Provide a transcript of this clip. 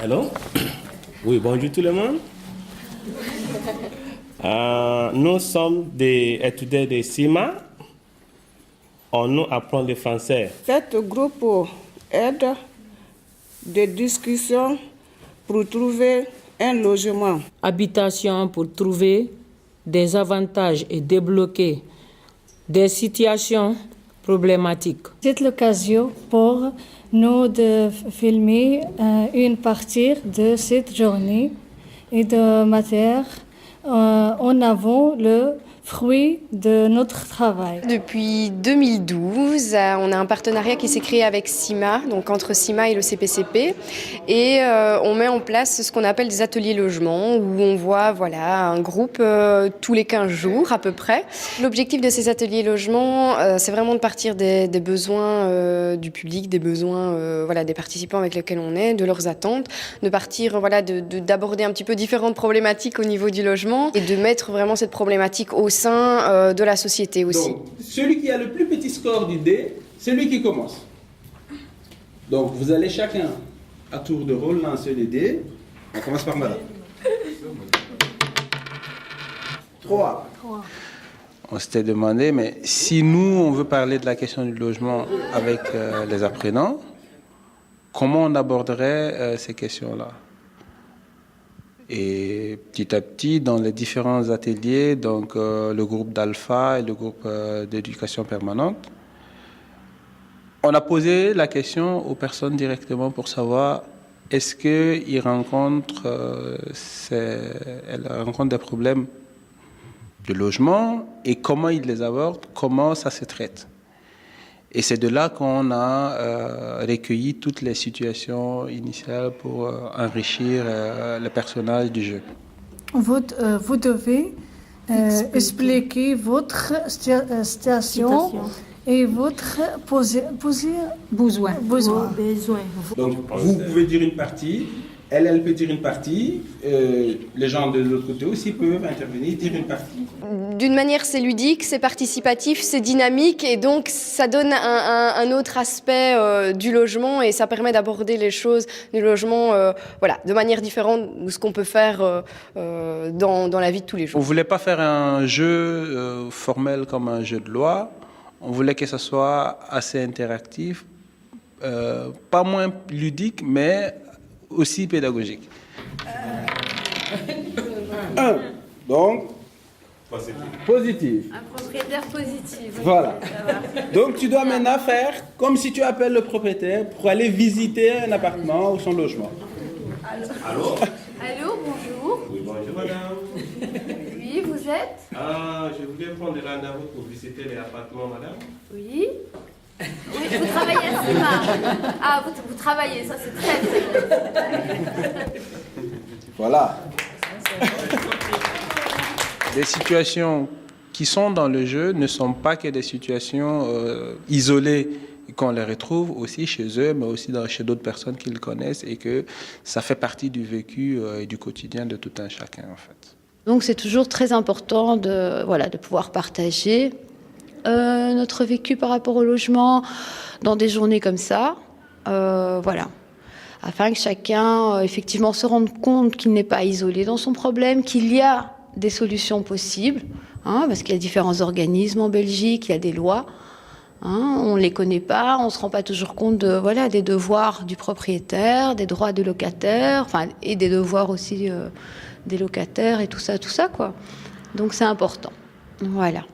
Allô? Oui, bonjour tout le monde. Nous sommes des étudiants de CIMA. On nous apprend le français. Cet groupe aide des discussions pour trouver un logement. Habitation pour trouver des avantages et débloquer des situations problématiques. C'est l'occasion pour nous de filmer une partie de cette journée et de mettre en avant le fruit de notre travail. Depuis 2012, on a un partenariat qui s'est créé avec CIMA, donc entre CIMA et le CPCP, et on met en place ce qu'on appelle des ateliers logements, où on voit un groupe tous les 15 jours à peu près. L'objectif de ces ateliers logements, c'est vraiment de partir des besoins du public, des besoins des participants avec lesquels on est, de leurs attentes, de partir d'aborder un petit peu différentes problématiques au niveau du logement et de mettre vraiment cette problématique au sein de la société aussi. Donc, celui qui a le plus petit score du dé, c'est lui qui commence. Donc, vous allez chacun, à tour de rôle, lancer les dés. On commence par madame. 3. On s'était demandé, mais si nous, on veut parler de la question du logement avec les apprenants, comment on aborderait ces questions-là? Et petit à petit, dans les différents ateliers, donc le groupe d'Alpha et le groupe d'éducation permanente, on a posé la question aux personnes directement pour savoir est-ce qu'ils rencontrent, elles rencontrent des problèmes de logement et comment ils les abordent, comment ça se traite. Et c'est de là qu'on a recueilli toutes les situations initiales pour enrichir le personnage du jeu. Vous devez expliquer votre situation et votre besoin. Donc, vous pouvez dire une partie, elle peut dire une partie, les gens de l'autre côté aussi peuvent intervenir, dire une partie. D'une manière, c'est ludique, c'est participatif, c'est dynamique et donc ça donne un autre aspect du logement et ça permet d'aborder les choses du logement de manière différente de ce qu'on peut faire dans la vie de tous les jours. On ne voulait pas faire un jeu formel comme un jeu de loi, on voulait que ce soit assez interactif, pas moins ludique, mais aussi pédagogique. 1. Donc, positif. Un propriétaire positif. Voilà. Donc, tu dois maintenant faire comme si tu appelles le propriétaire pour aller visiter un appartement ou son logement. Allô? Allô, bonjour. Oui, bonjour madame. Oui, vous êtes? Je voulais prendre rendez-vous pour visiter les appartements, madame. Oui. Oui, vous travaillez à CIMA. Ah, vous travaillez, ça c'est très bien. Voilà. Les situations qui sont dans le jeu ne sont pas que des situations isolées qu'on les retrouve aussi chez eux, mais aussi chez d'autres personnes qu'ils connaissent et que ça fait partie du vécu et du quotidien de tout un chacun en fait. Donc c'est toujours très important de pouvoir partager notre vécu par rapport au logement dans des journées comme ça, afin que chacun effectivement se rende compte qu'il n'est pas isolé dans son problème, qu'il y a des solutions possibles, parce qu'il y a différents organismes en Belgique, il y a des lois, on ne les connaît pas, on ne se rend pas toujours compte des devoirs du propriétaire, des droits du locataire, et des devoirs aussi des locataires et tout ça quoi. Donc c'est important, voilà.